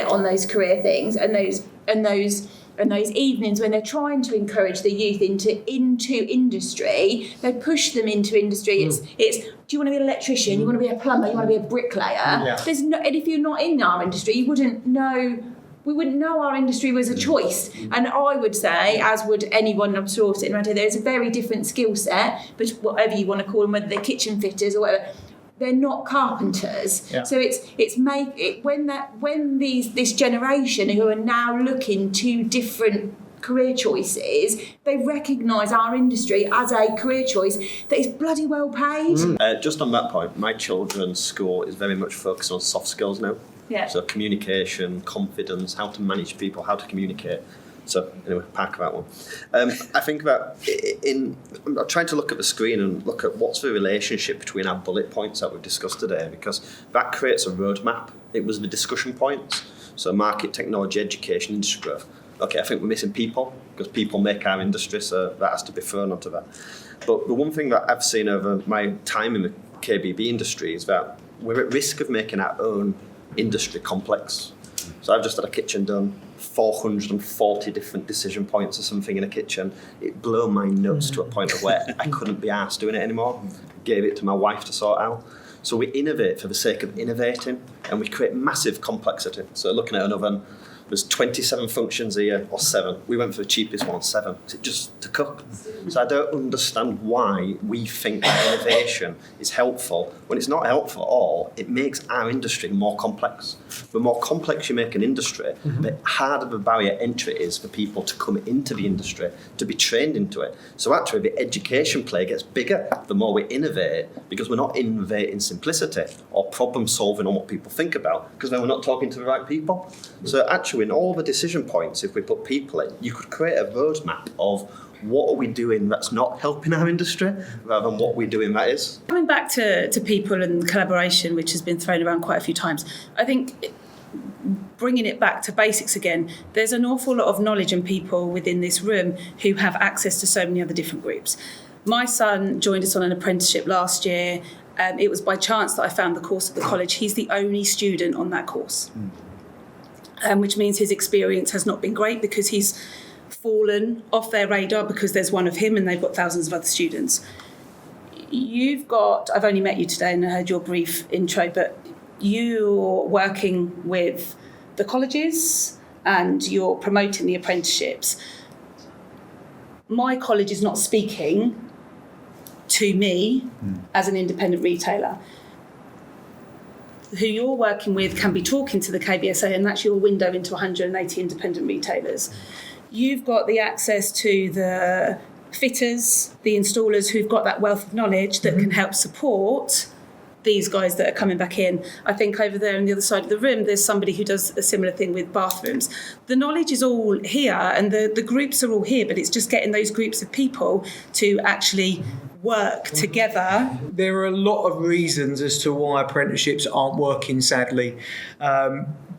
on those career things and those evenings when they're trying to encourage the youth into industry, they push them into industry. It's do you want to be an electrician? You want to be a plumber? You want to be a bricklayer? Yeah. And if you're not in our industry, we wouldn't know our industry was a choice. And I would say, as would anyone I'm sure sitting around here, there's a very different skill set, but whatever you want to call them, whether they're kitchen fitters or whatever. They're not carpenters. Yeah. So when this generation who are now looking to different career choices, they recognise our industry as a career choice that is bloody well paid. Just on that point, my children's school is very much focused on soft skills now. Yeah. So communication, confidence, how to manage people, how to communicate. So anyway, park that one. I think that I'm trying to look at the screen and look at what's the relationship between our bullet points that we've discussed today, because that creates a roadmap. It was the discussion points. So market, technology, education, industry growth. Okay, I think we're missing people, because people make our industry, so that has to be thrown onto that. But the one thing that I've seen over my time in the KBB industry is that we're at risk of making our own industry complex. So I've just had a kitchen done, 440 different decision points or something in a kitchen. It blew my nuts to a point of where I couldn't be arsed doing it anymore. Gave it to my wife to sort out. So we innovate for the sake of innovating, and we create massive complexity. So looking at an oven, there's 27 functions here, or 7. We went for the cheapest one, 7. Is it just to cook? So I don't understand why we think that innovation is helpful when it's not helpful at all. It makes our industry more complex. The more complex you make an industry, the harder the barrier entry is for people to come into the industry, to be trained into it. So actually the education play gets bigger the more we innovate, because we're not innovating simplicity or problem solving on what people think about, because then we're not talking to the right people. So actually in all the decision points, if we put people in, you could create a roadmap of what are we doing that's not helping our industry rather than what we're doing that is. Coming back to people and collaboration, which has been thrown around quite a few times, I think bringing it back to basics again, there's an awful lot of knowledge and people within this room who have access to so many other different groups. My son joined us on an apprenticeship last year. It was by chance that I found the course at the college. He's the only student on that course. Which means his experience has not been great, because he's fallen off their radar because there's one of him and they've got thousands of other students. I've only met you today and I heard your brief intro, but you're working with the colleges and you're promoting the apprenticeships. My college is not speaking to me as an independent retailer. Who you're working with can be talking to the KBSA, and that's your window into 180 independent retailers. You've got the access to the fitters, the installers who've got that wealth of knowledge that can help support these guys that are coming back in. I think over there on the other side of the room, there's somebody who does a similar thing with bathrooms. The knowledge is all here and the groups are all here, but it's just getting those groups of people to actually work together. There are a lot of reasons as to why apprenticeships aren't working, sadly.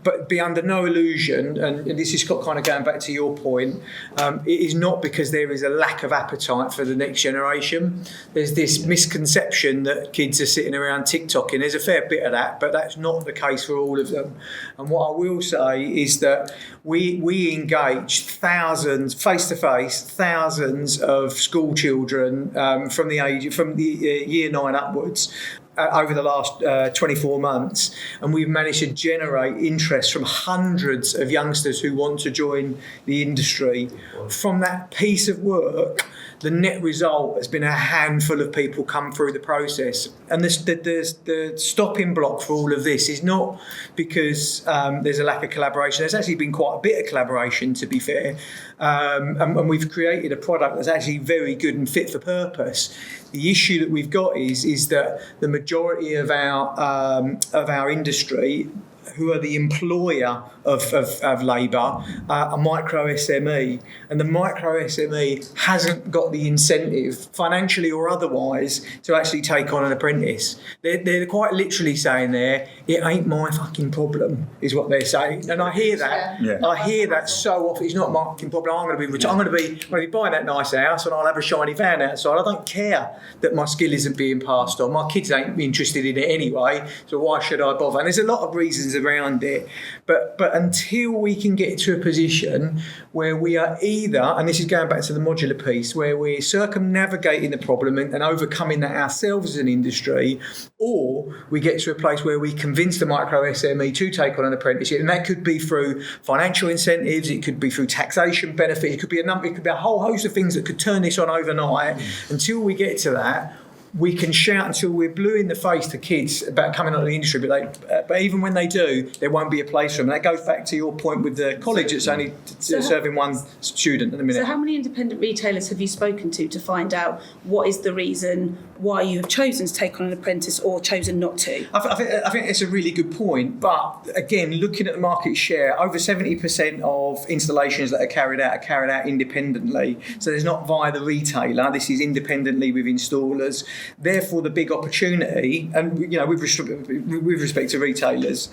But be under no illusion, and this is kind of going back to your point, it is not because there is a lack of appetite for the next generation. There's this misconception that kids are sitting around TikToking. There's a fair bit of that, but that's not the case for all of them. And what I will say is that we engage thousands, face-to-face, thousands of school children from the year 9 upwards, over the last 24 months, and we've managed to generate interest from hundreds of youngsters who want to join the industry. From that piece of work, the net result has been a handful of people come through the process. And the stopping block for all of this is not because there's a lack of collaboration. There's actually been quite a bit of collaboration, to be fair. And we've created a product that's actually very good and fit for purpose. The issue that we've got is that the majority of our industry, who are the employer of labour, a micro SME, and the micro SME hasn't got the incentive, financially or otherwise, to actually take on an apprentice. They're quite literally saying there, it ain't my fucking problem, is what they're saying. And I hear that. Yeah. I hear that so often. It's not my fucking problem. I'm going to be buying that nice house, and I'll have a shiny van outside. I don't care that my skill isn't being passed on. My kids ain't interested in it anyway, so why should I bother? And there's a lot of reasons around it. But until we can get to a position where we are either, and this is going back to the modular piece, where we're circumnavigating the problem and overcoming that ourselves as an industry, or we get to a place where we convince the micro SME to take on an apprenticeship, and that could be through financial incentives, it could be through taxation benefits, it could be a whole host of things that could turn this on overnight. Until we get to that, we can shout until we're blue in the face to kids about coming onto the industry, but even when they do, there won't be a place for them. That goes back to your point with the college that's only serving one student at the minute. So how many independent retailers have you spoken to find out what is the reason why you have chosen to take on an apprentice or chosen not to? I think it's a really good point, but again, looking at the market share, over 70% of installations that are carried out independently. So there's not via the retailer, this is independently with installers. Therefore, the big opportunity, and with respect to retailers,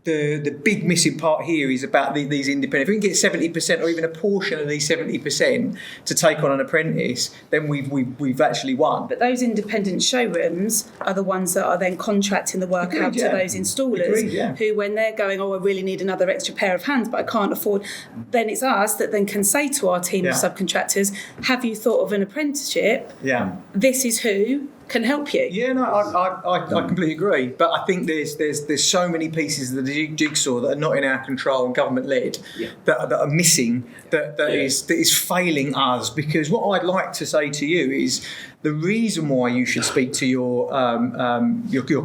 the big missing part here is about these independent. If we can get 70% or even a portion of these 70% to take on an apprentice, then we've actually won. But those independent showrooms are the ones that are then contracting the work out to those installers who, when they're going, I really need another extra pair of hands, but I can't afford, then it's us that then can say to our team of subcontractors, have you thought of an apprenticeship? Yeah. This is who can help you. Yeah, no, I completely agree. But I think there's so many pieces of the jigsaw that are not in our control and government led that are missing, that is failing us. Because what I'd like to say to you is the reason why you should speak to your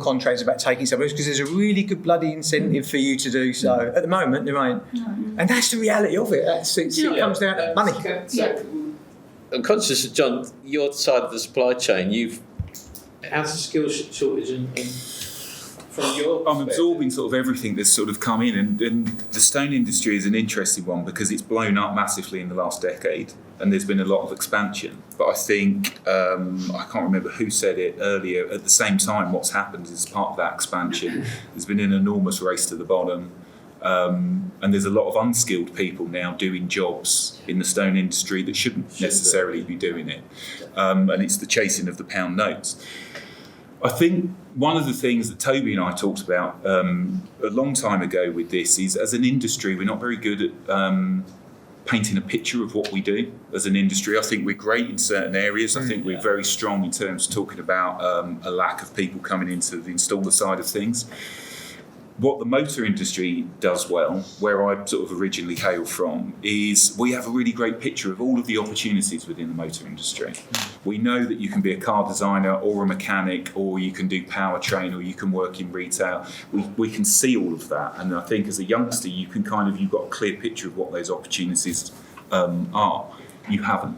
contractors about taking something is because there's a really good bloody incentive for you to do so. At the moment, there ain't, and that's the reality of it. It comes down to money. I'm conscious of, John, your side of the supply chain. How's the skills shortage and from your I'm absorbing sort of everything that's sort of come in, and the stone industry is an interesting one because it's blown up massively in the last decade and there's been a lot of expansion. But I think, I can't remember who said it earlier, at the same time what's happened is part of that expansion, there's been an enormous race to the bottom. And there's a lot of unskilled people now doing jobs in the stone industry that shouldn't necessarily be doing it. And it's the chasing of the pound notes. I think one of the things that Toby and I talked about a long time ago with this is, as an industry, we're not very good at painting a picture of what we do as an industry. I think we're great in certain areas. I think we're very strong in terms of talking about a lack of people coming into the installer side of things. What the motor industry does well, where I sort of originally hail from, is we have a really great picture of all of the opportunities within the motor industry. We know that you can be a car designer or a mechanic, or you can do powertrain, or you can work in retail. We can see all of that, and I think as a youngster, you've got a clear picture of what those opportunities are. You haven't.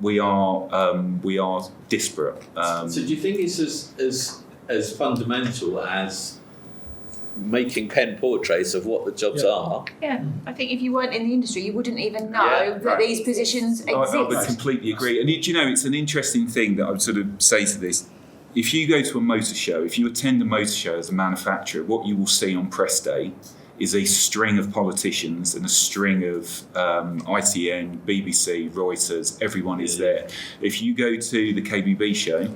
We are disparate. So do you think it's as fundamental as making pen portraits of what the jobs are? Yeah, I think if you weren't in the industry, you wouldn't even know that these positions exist. I would completely agree. And it's an interesting thing that I would sort of say to this. If you go to a motor show, if you attend a motor show as a manufacturer, what you will see on press day is a string of politicians and a string of ITN, BBC, Reuters, everyone is there. If you go to the KBB show,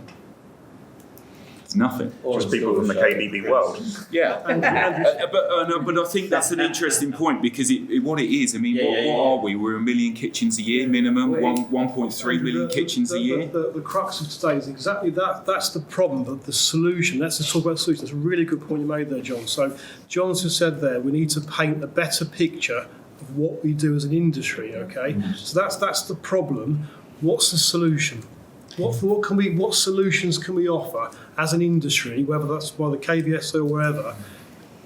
nothing. Just people from the KBB world. Yeah, but I think that's an interesting point because what it is. I mean, what are we? We're 1 million kitchens a year minimum. 1.3 million kitchens a year. The crux of today is exactly that. That's the problem. The solution. Let's just talk about the solution. That's a really good point you made there, John. So John's just said there we need to paint a better picture of what we do as an industry. Okay, so that's the problem. What's the solution? What solutions can we offer as an industry, whether that's by the KBS or wherever,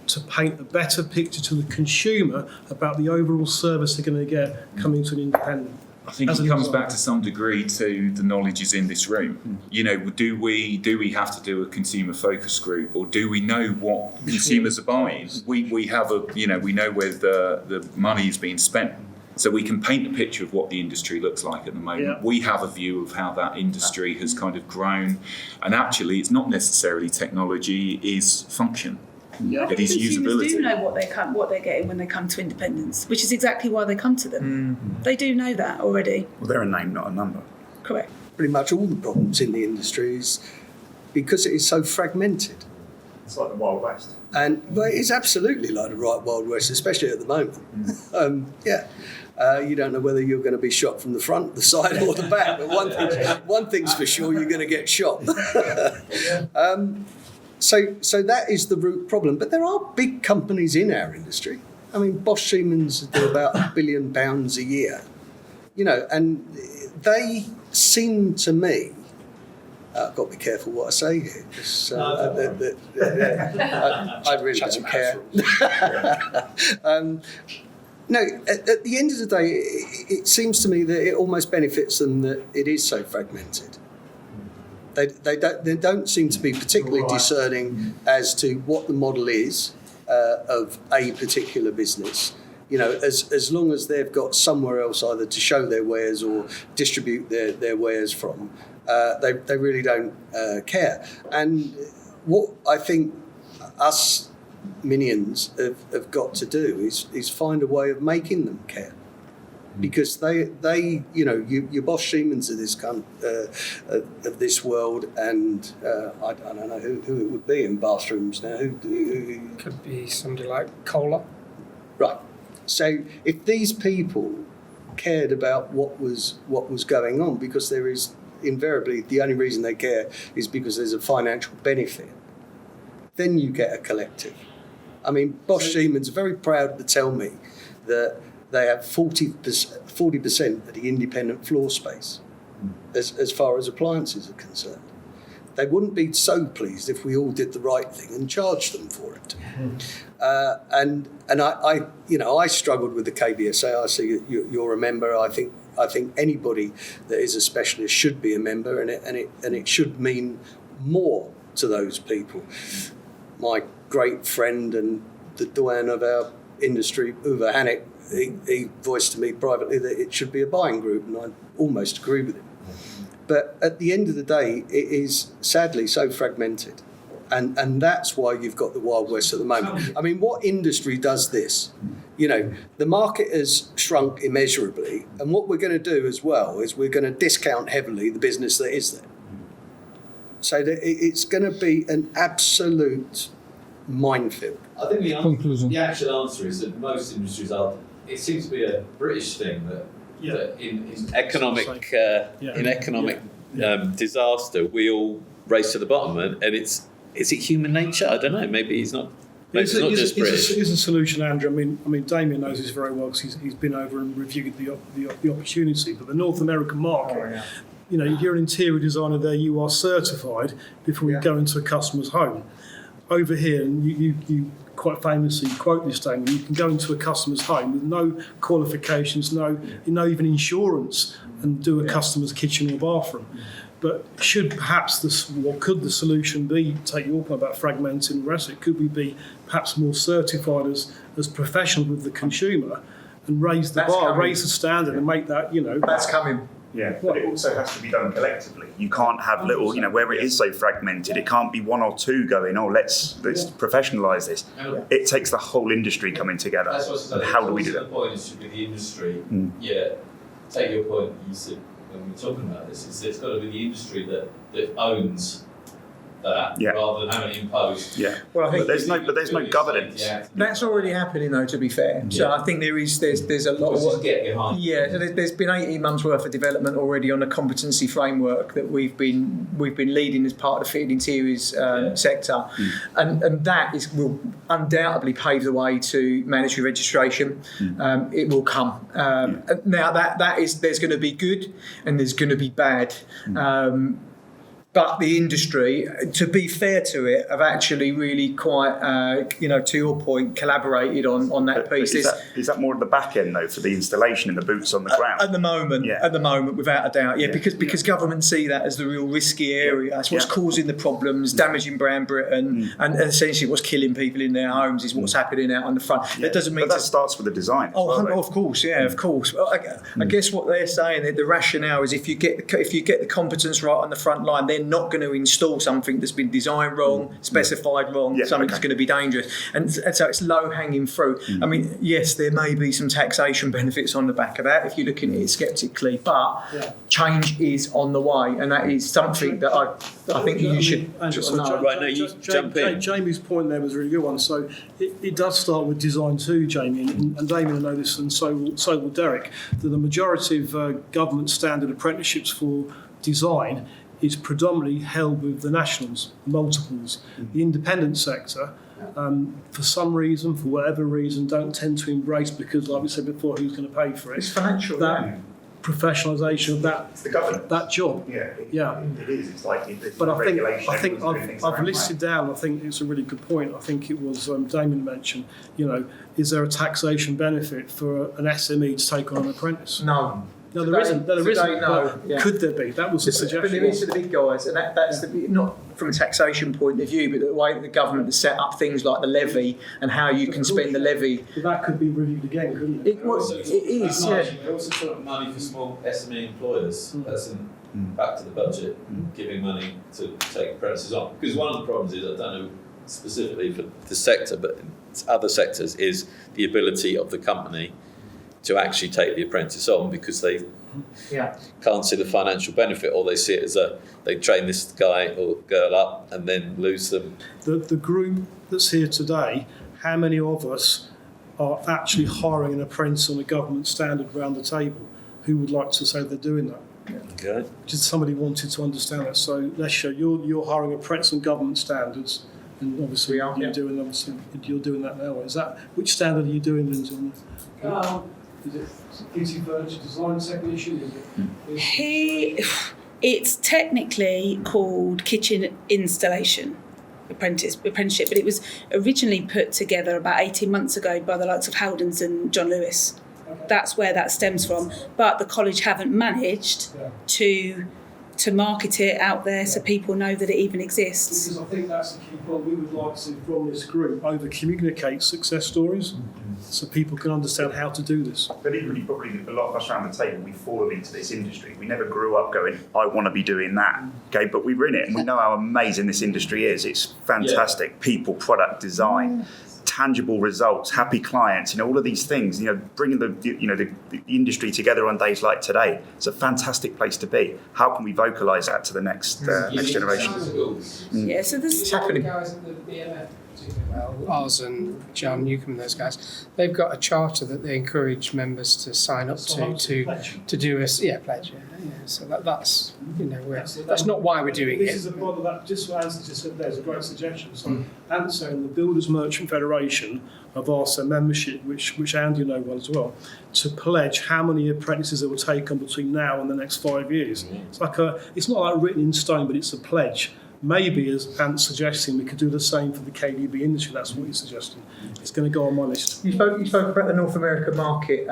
to paint a better picture to the consumer about the overall service they're going to get coming to an independent? I think it comes back to some degree to the knowledge is in this room. You know, do we have to do a consumer focus group, or do we know what consumers are buying? We have we know where the money is being spent. So we can paint a picture of what the industry looks like at the moment. Yeah. We have a view of how that industry has kind of grown. And actually, it's not necessarily technology, it is function. Yeah. It is usability. Consumers do know what they're getting when they come to independents, which is exactly why they come to them. Mm-hmm. They do know that already. Well, they're a name, not a number. Correct. Pretty much all the problems in the industry is because it is so fragmented. It's like the Wild West. And well, it's absolutely like the right Wild West, especially at the moment. You don't know whether you're going to be shot from the front, the side, or the back. But one thing's for sure: you're going to get shot. So that is the root problem. But there are big companies in our industry. I mean, Bosch Siemens do about £1 billion a year, and they seem to me. I've got to be careful what I say here, because I really don't care. No, at the end of the day, it seems to me that it almost benefits them that it is so fragmented. They don't seem to be particularly discerning as to what the model is of a particular business. As long as they've got somewhere else either to show their wares or distribute their wares from, they really don't care. And what I think us minions have got to do is find a way of making them care, because they your Bosch Siemens of this world, and I don't know who it would be in bathrooms now. Who could be somebody like Kohler. Right. So if these people cared about what was going on, because there is invariably the only reason they care is because there's a financial benefit, then you get a collective. I mean, Bosch Siemens are very proud to tell me that they have 40% of the independent floor space as far as appliances are concerned. They wouldn't be so pleased if we all did the right thing and charged them for it. And I struggled with the KBSA. I see you're a member. I think anybody that is a specialist should be a member, and it should mean more to those people. My great friend and the doyen of our industry, Uwe Hannek, he voiced to me privately that it should be a buying group, and I almost agree with him. But at the end of the day, it is sadly so fragmented. And that's why you've got the Wild West at the moment. I mean, what industry does this? The market has shrunk immeasurably, and what we're going to do as well is we're going to discount heavily the business that is there. So that it's going to be an absolute minefield. I think the actual answer is that most industries are. It seems to be a British thing that in economic disaster we all race to the bottom, and is it human nature? I don't know. Maybe it's not. Maybe it's not just British. It's a solution, Andrew. I mean, Damien knows this very well because he's been over and reviewed the opportunity. But the North American market, if you're an interior designer there, you are certified before you go into a customer's home. Over here, and you quite famously quote this statement, you can go into a customer's home with no qualifications, no even insurance, and do a customer's kitchen or bathroom. But should perhaps what could the solution be? Take your point about fragmenting the rest. It could we be perhaps more certified as professional with the consumer, and raise the bar, raise the standard, and make that That's coming. Yeah, but it also has to be done collectively. You can't have little, where it is so fragmented, it can't be one or two going, let's professionalise this. It takes the whole industry coming together. That's what's and how do we do that? The point is should be the industry. Take your point. You said when we were talking about this, it's got to be the industry that owns that rather than having it imposed. Yeah. Well, I think there's no governance. That's already happening, though. To be fair, so I think there's a lot of work. Get behind. Yeah, so there's been 18 months worth of development already on a competency framework that we've been leading as part of the fitted interiors sector, and that will undoubtedly pave the way to mandatory registration. It will come. Now there's going to be good and there's going to be bad. But the industry, to be fair to it, have actually really quite, to your point, collaborated on that piece. Is that more at the back end, though, for the installation and the boots on the ground? At the moment, without a doubt, because governments see that as the real risky area. That's what's causing the problems, damaging brand Britain, and essentially what's killing people in their homes is what's happening out on the front. That doesn't mean that starts with the design. Of course. Well, I guess what they're saying, the rationale is if you get the competence right on the front line, then they're not going to install something that's been designed wrong, specified wrong, something that's going to be dangerous. And so it's low-hanging fruit. I mean, yes, there may be some taxation benefits on the back of that if you're looking at it sceptically, but change is on the way, and that is something that I think you should know. Right, no, you jump in. Jamie's point there was a really good one. So it does start with design too, Jamie, and Damien will know this, and so will Derek, that the majority of government standard apprenticeships for design is predominantly held with the nationals, multiples. The independent sector, for some reason, for whatever reason, don't tend to embrace, because, like we said before, who's going to pay for it? It's financial. That professionalisation of that job. Yeah. It is. It's like But I think I've listed down. I think it's a really good point. I think it was Damien mentioned. Is there a taxation benefit for an SME to take on an apprentice? No. No, there isn't. No. Yeah. Could there be? That was the suggestion. But there is for the big guys, and that's not from a taxation point of view, but the way that the government has set up things like the levy and how you can spend the levy. But that could be reviewed again, couldn't it? It is. They also took money for small SME employers. That's back to the budget, giving money to take apprentices on. Because one of the problems is, I don't know specifically for the sector, but in other sectors, is the ability of the company to actually take the apprentice on, because they can't see the financial benefit, or they see it as they train this guy or girl up and then lose them. The group that's here today, how many of us are actually hiring an apprentice on a government standard around the table? Who would like to say they're doing that? Okay. Just somebody wanted to understand that. So let's show you're hiring apprentice on government standards, and obviously you're doing that now. Is that which standard are you doing, Lindsay? Is it kitty furniture design technician? It's technically called kitchen installation apprenticeship, but it was originally put together about 18 months ago by the likes of Howdens and John Lewis. Okay. That's where that stems from. But the college haven't managed to market it out there so people know that it even exists. Because I think that's the key point. We would like to, from this group, over-communicate success stories so people can understand how to do this. But equally, probably a lot of us around the table, we've fallen into this industry. We never grew up going, I want to be doing that. Okay, but we're in it, and we know how amazing this industry is. It's fantastic. Yeah. People, product, design. Tangible results, happy clients, all of these things, bringing the industry together on days like today. It's a fantastic place to be. How can we vocalise that to the next generation? Yeah, so there's happening. Guys at the BMF, Oz and John Newcomb, those guys, they've got a charter that they encourage members to sign up to do a pledge. Yeah. So that's that's not why we're doing this it. This is a model that just what Anthony just said there is a great suggestion. So Anthony and the Builders Merchant Federation have asked their membership, which Andy know well as well, to pledge how many apprentices they will take on between now and the next 5 years. It's not like written in stone, but it's a pledge. Maybe, as Ant's suggesting, we could do the same for the KBB industry. That's what he's suggesting. It's going to go on my list. You spoke about the North American market,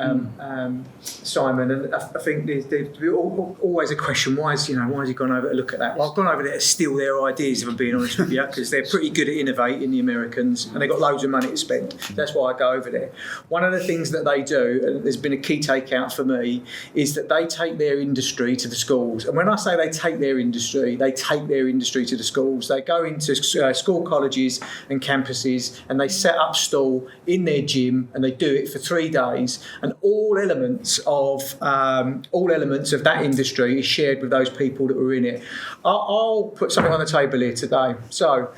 Simon, and I think there's always a question: why has he gone over to look at that? Well, I've gone over there to steal their ideas, if I'm being honest with you, because they're pretty good at innovating, the Americans, and they've got loads of money to spend. That's why I go over there. One of the things that they do, and there's been a key takeout for me, is that they take their industry to the schools. And when I say they take their industry to the schools. They go into school colleges and campuses, and they set up stall in their gym, and they do it for 3 days. And all elements of that industry is shared with those people that were in it. I'll put something on the table here today. So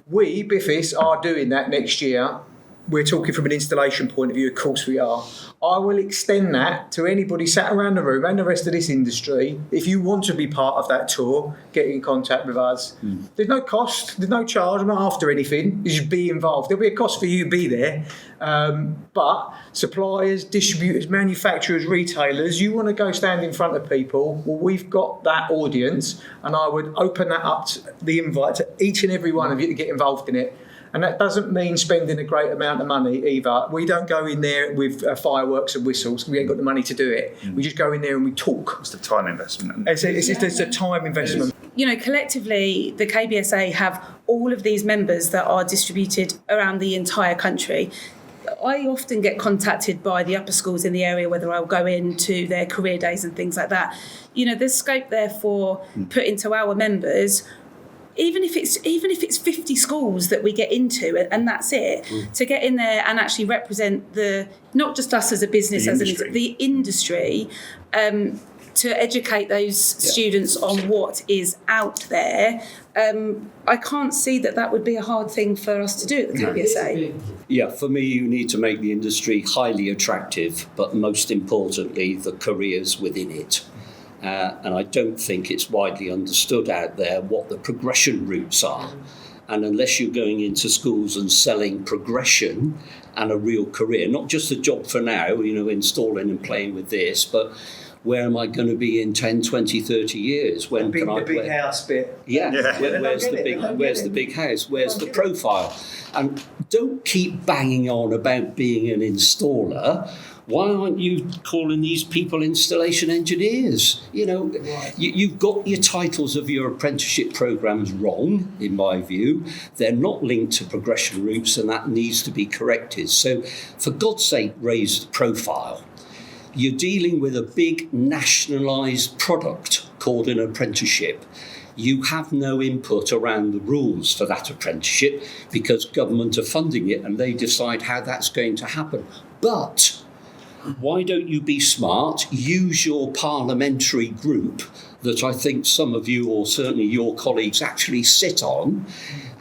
we, Biffis, are doing that next year. We're talking from an installation point of view, of course we are. I will extend that to anybody sat around the room and the rest of this industry. If you want to be part of that tour, get in contact with us. There's no cost, there's no charge, I'm not after anything. You should be involved. There'll be a cost for you to be there. But suppliers, distributors, manufacturers, retailers, you want to go stand in front of people, well, we've got that audience, and I would open that up to the invite to each and every one of you to get involved in it. And that doesn't mean spending a great amount of money either. We don't go in there with fireworks and whistles. We ain't got the money to do it. We just go in there and we talk. It's the time investment. It's a time investment. Collectively, the KBSA have all of these members that are distributed around the entire country. I often get contacted by the upper schools in the area, whether I'll go into their career days and things like that. There's scope there for putting to our members, even if it's 50 schools that we get into and that's it, to get in there and actually represent not just us as a business, the industry, to educate those students on what is out there. I can't see that would be a hard thing for us to do at the KBSA. Yeah, for me, you need to make the industry highly attractive, but most importantly, the careers within it. And I don't think it's widely understood out there what the progression routes are. And unless you're going into schools and selling progression and a real career, not just a job for now, installing and playing with this, but where am I going to be in 10, 20, 30 years? When can I play? The big house bit. Yeah. Where's the big house? Where's the profile? And don't keep banging on about being an installer. Why aren't you calling these people installation engineers? You've got your titles of your apprenticeship programs wrong, in my view. They're not linked to progression routes, and that needs to be corrected. So, for God's sake, raise the profile. You're dealing with a big nationalised product called an apprenticeship. You have no input around the rules for that apprenticeship because government are funding it and they decide how that's going to happen. But why don't you be smart, use your parliamentary group that I think some of you, or certainly your colleagues, actually sit on,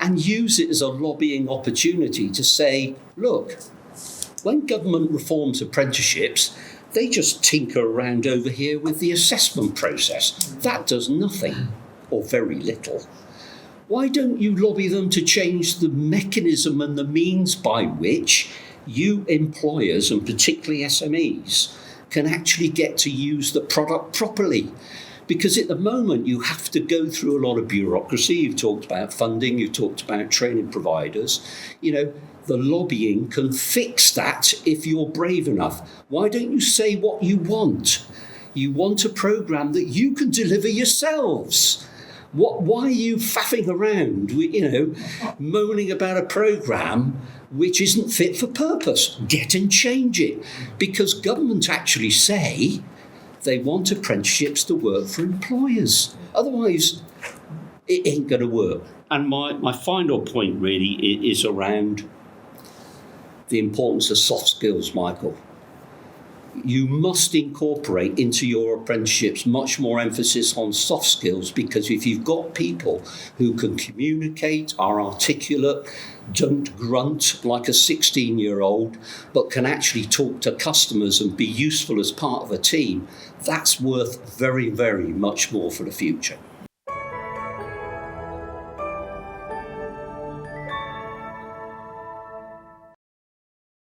and use it as a lobbying opportunity to say, look, when government reforms apprenticeships, they just tinker around over here with the assessment process. That does nothing, or very little. Why don't you lobby them to change the mechanism and the means by which you employers, and particularly SMEs, can actually get to use the product properly? Because at the moment you have to go through a lot of bureaucracy. You've talked about funding, you've talked about training providers. The lobbying can fix that if you're brave enough. Why don't you say what you want? You want a programme that you can deliver yourselves. Why are you faffing around, moaning about a programme which isn't fit for purpose? Get and change it. Because government actually say they want apprenticeships to work for employers. Otherwise, it ain't going to work. And my final point really is around the importance of soft skills, Michael. You must incorporate into your apprenticeships much more emphasis on soft skills, because if you've got people who can communicate, are articulate, don't grunt like a 16-year-old, but can actually talk to customers and be useful as part of a team, that's worth very, very much more for the future.